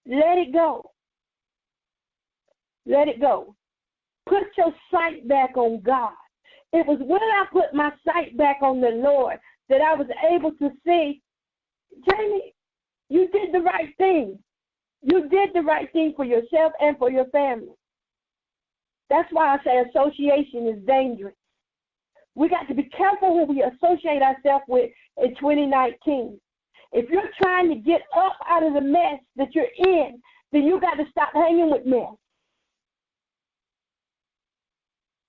Let it go. Let it go. Put your sight back on God. It was when I put my sight back on the Lord that I was able to see, Jamie, you did the right thing. You did the right thing for yourself and for your family. That's why I say association is dangerous. We got to be careful who we associate ourselves with in 2019. If you're trying to get up out of the mess that you're in, then you got to stop hanging with mess.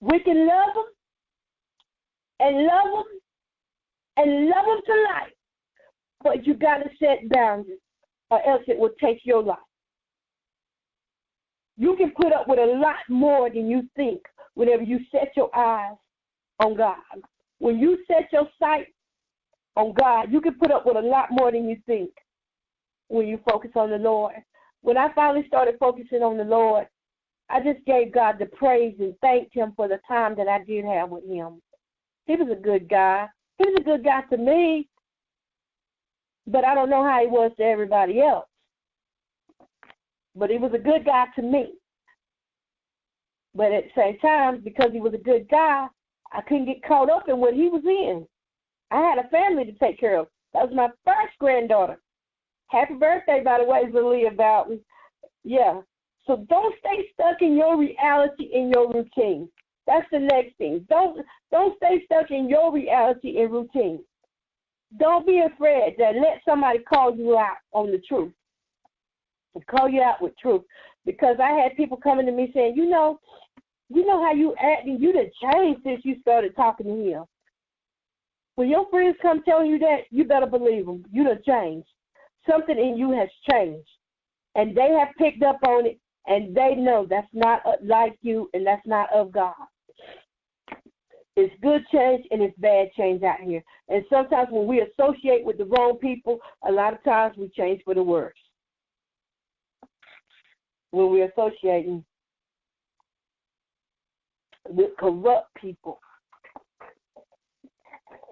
We can love them and love them and love them to life, but you got to set boundaries or else it will take your life. You can put up with a lot more than you think whenever you set your eyes on God. When you set your sight on God, you can put up with a lot more than you think when you focus on the Lord. When I finally started focusing on the Lord, I just gave God the praise and thanked him for the time that I did have with him. He was a good guy. He was a good guy to me, but I don't know how he was to everybody else. But he was a good guy to me. But at the same time, because he was a good guy, I couldn't get caught up in what he was in. I had a family to take care of. That was my first granddaughter. Happy birthday, by the way, Zalia Bowden. Yeah. So don't stay stuck in your reality and your routine. That's the next thing. Don't stay stuck in your reality and routine. Don't be afraid that let somebody call you out on the truth. And call you out with truth. Because I had people coming to me saying, you know how you acting, you done changed since you started talking to him. When your friends come telling you that, you better believe them. You done changed. Something in you has changed. And they have picked up on it, and they know that's not like you and that's not of God. It's good change and it's bad change out here. And sometimes when we associate with the wrong people, a lot of times we change for the worse. When we're associating with corrupt people.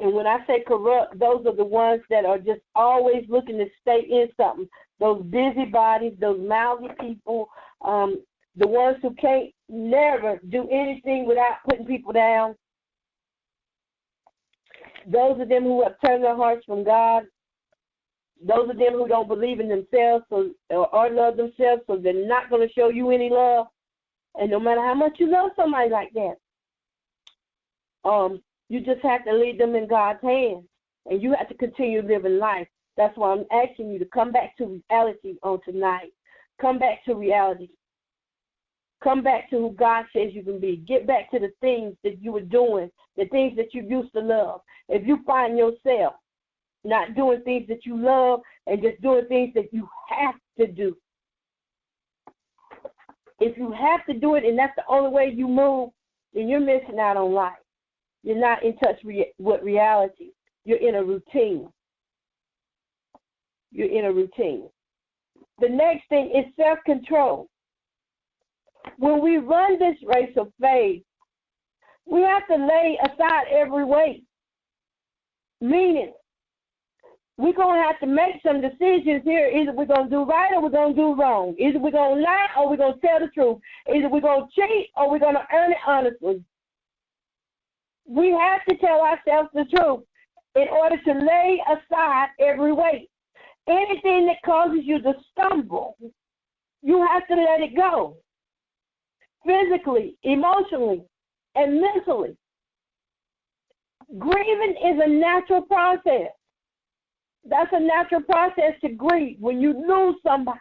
And when I say corrupt, those are the ones that are just always looking to stay in something. Those busybodies, those mouthy people, the ones who can't never do anything without putting people down. Those of them who have turned their hearts from God. Those of them who don't believe in themselves or love themselves, so they're not going to show you any love. And no matter how much you love somebody like that, you just have to leave them in God's hands, and you have to continue living life. That's why I'm asking you to come back to reality on tonight. Come back to reality. Come back to who God says you can be. Get back to the things that you were doing, the things that you used to love. If you find yourself not doing things that you love and just doing things that you have to do, if you have to do it and that's the only way you move, then you're missing out on life. You're not in touch with reality. You're in a routine. You're in a routine. The next thing is self-control. When we run this race of faith, we have to lay aside every weight. Meaning, we're going to have to make some decisions here. Either we're going to do right or we're going to do wrong. Either we're going to lie or we're going to tell the truth. Either we're going to cheat or we're going to earn it honestly. We have to tell ourselves the truth in order to lay aside every weight. Anything that causes you to stumble, you have to let it go. Physically, emotionally, and mentally. Grieving is a natural process. That's a natural process to grieve when you lose somebody.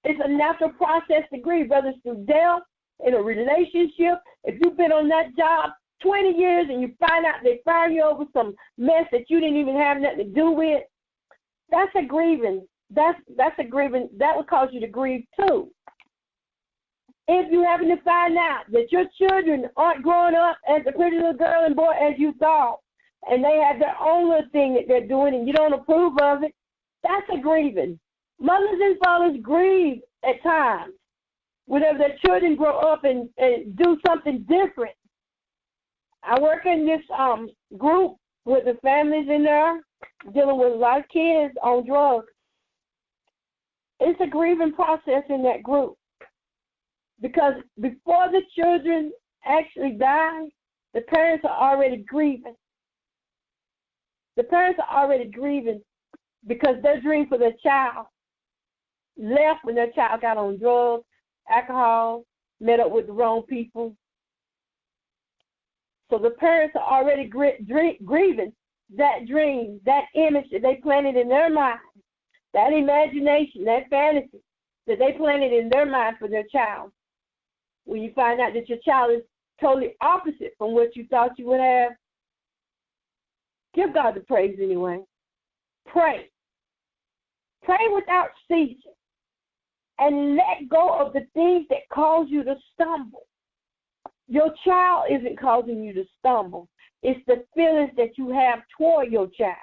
It's a natural process to grieve, whether it's through death, in a relationship. If you've been on that job 20 years and you find out they fire you over some mess that you didn't even have nothing to do with, that's a grieving. That's a grieving. That would cause you to grieve too. If you happen to find out that your children aren't growing up as a pretty little girl and boy as you thought, and they have their own little thing that they're doing and you don't approve of it, that's a grieving. Mothers and fathers grieve at times whenever their children grow up and do something different. I work in this group with the families in there dealing with a lot of kids on drugs. It's a grieving process in that group. Because before the children actually die, the parents are already grieving. The parents are already grieving because their dream for their child left when their child got on drugs, alcohol, met up with the wrong people. So the parents are already grieving that dream, that image that they planted in their mind, that imagination, that fantasy that they planted in their mind for their child. When you find out that your child is totally opposite from what you thought you would have, give God the praise anyway. Pray. Pray without ceasing. And let go of the things that cause you to stumble. Your child isn't causing you to stumble. It's the feelings that you have toward your child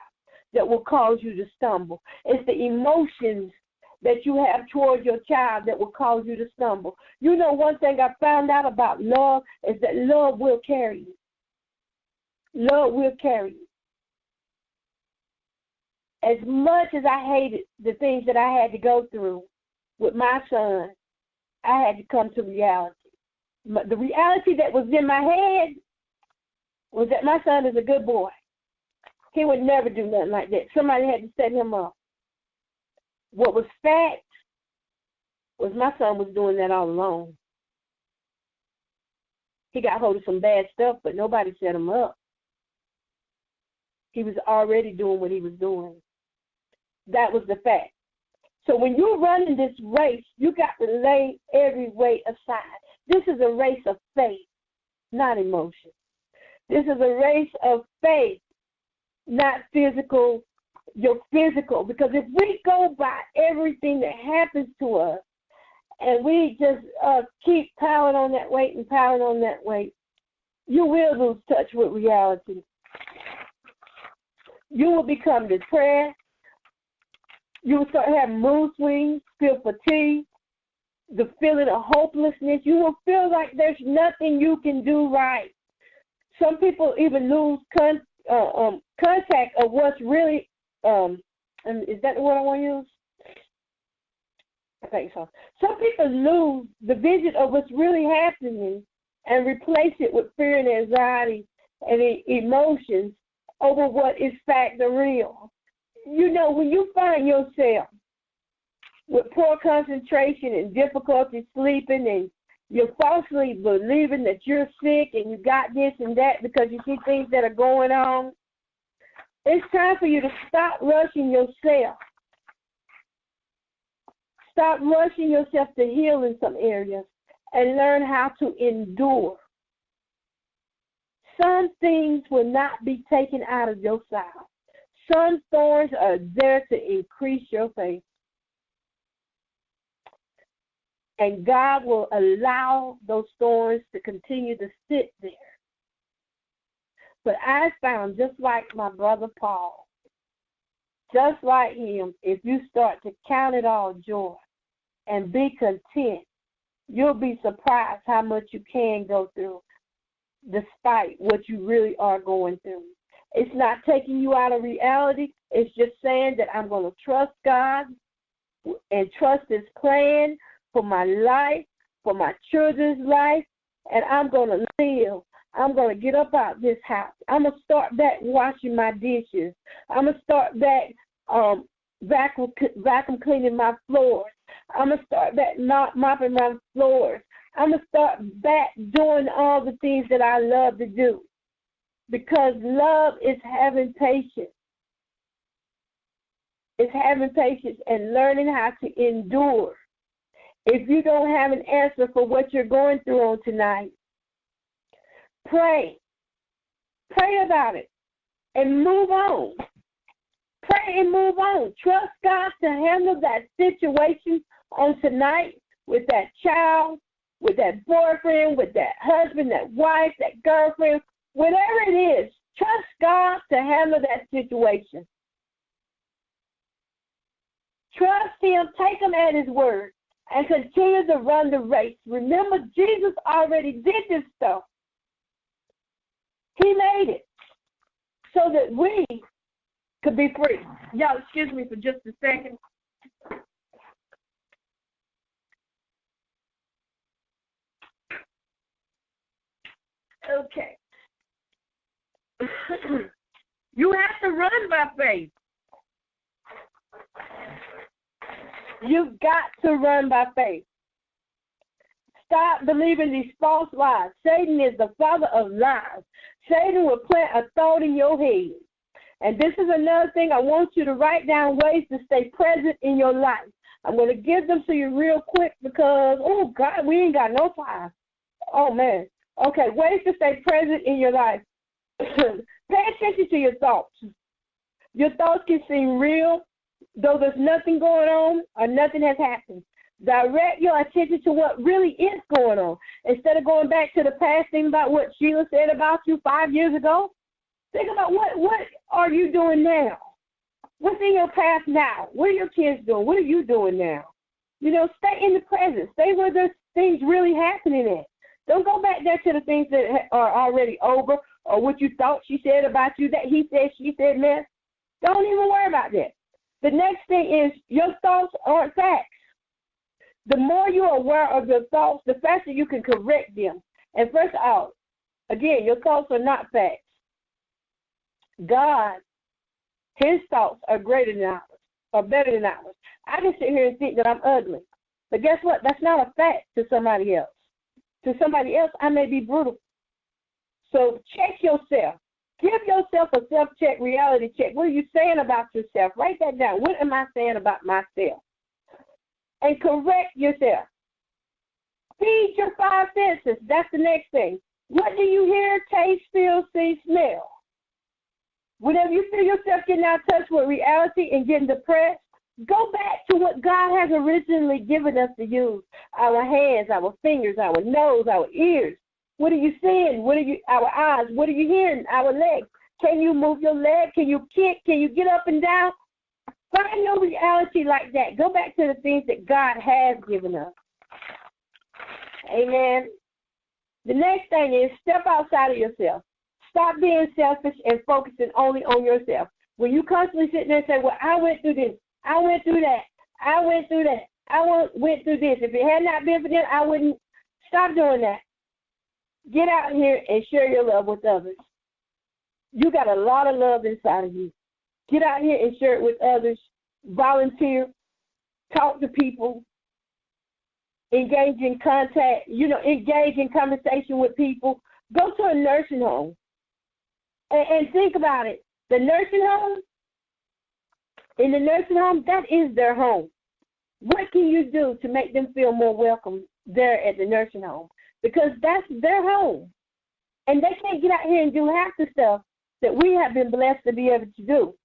that will cause you to stumble. It's the emotions that you have toward your child that will cause you to stumble. You know, one thing I found out about love is that love will carry you. Love will carry you. As much as I hated the things that I had to go through with my son, I had to come to reality. The reality that was in my head was that my son is a good boy. He would never do nothing like that. Somebody had to set him up. What was fact was my son was doing that all alone. He got hold of some bad stuff, but nobody set him up. He was already doing what he was doing. That was the fact. So when you're running this race, you got to lay every weight aside. This is a race of faith, not emotion. This is a race of faith, not physical, your physical. Because if we go by everything that happens to us and we just keep piling on that weight and piling on that weight, you will lose touch with reality. You will become depressed. You will start having mood swings, feel fatigue, the feeling of hopelessness. You will feel like there's nothing you can do right. Some people even lose contact of what's really, is that the word I want to use? I think so. Some people lose the vision of what's really happening and replace it with fear and anxiety and emotions over what is fact or real. You know, when you find yourself with poor concentration and difficulty sleeping and you're falsely believing that you're sick and you got this and that because you see things that are going on, it's time for you to stop rushing yourself. Stop rushing yourself to heal in some areas and learn how to endure. Some things will not be taken out of your side. Some thorns are there to increase your faith. And God will allow those thorns to continue to sit there. But I found, just like my brother Paul, just like him, if you start to count it all joy and be content, you'll be surprised how much you can go through despite what you really are going through. It's not taking you out of reality. It's just saying that I'm going to trust God and trust His plan for my life, for my children's life, and I'm going to live. I'm going to get up out of this house. I'm going to start back washing my dishes. I'm going to start back vacuum cleaning my floors. I'm going to start back mopping my floors. I'm going to start back doing all the things that I love to do. Because love is having patience. It's having patience and learning how to endure. If you don't have an answer for what you're going through on tonight, pray. Pray about it and move on. Pray and move on. Trust God to handle that situation on tonight with that child, with that boyfriend, with that husband, that wife, that girlfriend. Whatever it is, trust God to handle that situation. Trust Him, take Him at His word, and continue to run the race. Remember, Jesus already did this stuff. He made it so that we could be free. Y'all, excuse me for just a second. Okay. You have to run by faith. You've got to run by faith. Stop believing these false lies. Satan is the father of lies. Satan will plant a thought in your head. And this is another thing. I want you to write down ways to stay present in your life. I'm going to give them to you real quick because, oh, God, we ain't got no time. Oh, man. Okay, ways to stay present in your life. Pay attention to your thoughts. Your thoughts can seem real, though there's nothing going on or nothing has happened. Direct your attention to what really is going on. Instead of going back to the past, think about what Sheila said about you 5 years ago. Think about what are you doing now? What's in your past now? What are your kids doing? What are you doing now? You know, stay in the present. Stay where there's things really happening at. Don't go back there to the things that are already over or what you thought she said about you, that he said, she said, mess. Don't even worry about that. The next thing is your thoughts aren't facts. The more you're aware of your thoughts, the faster you can correct them. And first of all, again, your thoughts are not facts. God, his thoughts are greater than ours, or better than ours. I can sit here and think that I'm ugly. But guess what? That's not a fact to somebody else. To somebody else, I may be brutal. So check yourself. Give yourself a self-check, reality check. What are you saying about yourself? Write that down. What am I saying about myself? And correct yourself. Feed your five senses. That's the next thing. What do you hear, taste, feel, see, smell? Whenever you feel yourself getting out of touch with reality and getting depressed, go back to what God has originally given us to use. Our hands, our fingers, our nose, our ears. What are you seeing? Our eyes? What are you hearing? Our legs. Can you move your leg? Can you kick? Can you get up and down? Find your reality like that. Go back to the things that God has given us. Amen. The next thing is step outside of yourself. Stop being selfish and focusing only on yourself. When you constantly sit there and say, well, I went through this, I went through that, I went through that, I went through this. If it had not been for them, I wouldn't. Stop doing that. Get out here and share your love with others. You got a lot of love inside of you. Get out here and share it with others. Volunteer. Talk to people. Engage in contact. Engage in conversation with people. Go to a nursing home. And think about it. The nursing home, in the nursing home, that is their home. What can you do to make them feel more welcome there at the nursing home? Because that's their home. And they can't get out here and do half the stuff that we have been blessed to be able to do.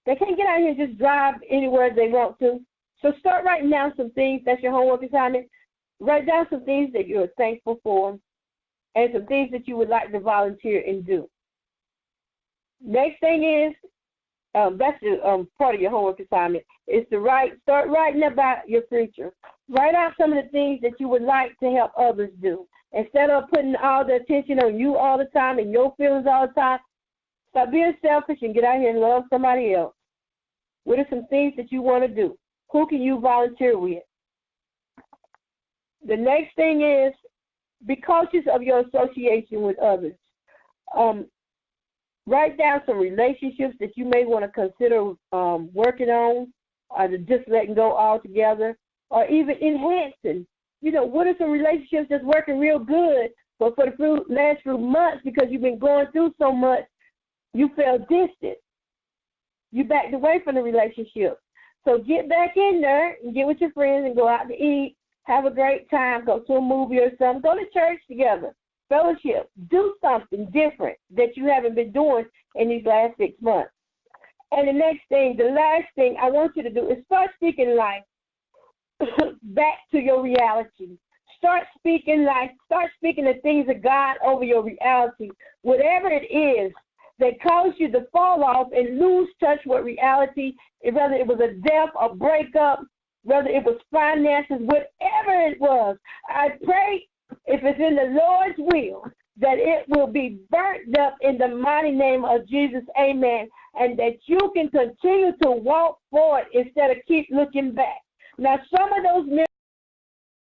They can't get out here and just drive anywhere they want to. So start writing down some things. That's your homework assignment. Write down some things that you're thankful for and some things that you would like to volunteer and do. Next thing is, that's the, part of your homework assignment, is to start writing about your future. Write out some of the things that you would like to help others do. Instead of putting all the attention on you all the time and your feelings all the time, stop being selfish and get out here and love somebody else. What are some things that you want to do? Who can you volunteer with? The next thing is, be cautious of your association with others. Write down some relationships that you may want to consider working on, or just letting go altogether, or even enhancing. What are some relationships that's working real good, but for the last few months, because you've been going through so much, you felt distant. You backed away from the relationship. So get back in there and get with your friends and go out to eat, have a great time, go to a movie or something, go to church together, fellowship, do something different that you haven't been doing in these last 6 months. And the last thing I want you to do is start speaking life back to your reality. Start speaking life. Start speaking the things of God over your reality. Whatever it is that caused you to fall off and lose touch with reality, whether it was a death, a breakup, whether it was finances, whatever it was, I pray, if it's in the Lord's will, that it will be burnt up in the mighty name of Jesus, amen, and that you can continue to walk forward instead of keep looking back. Now, some of those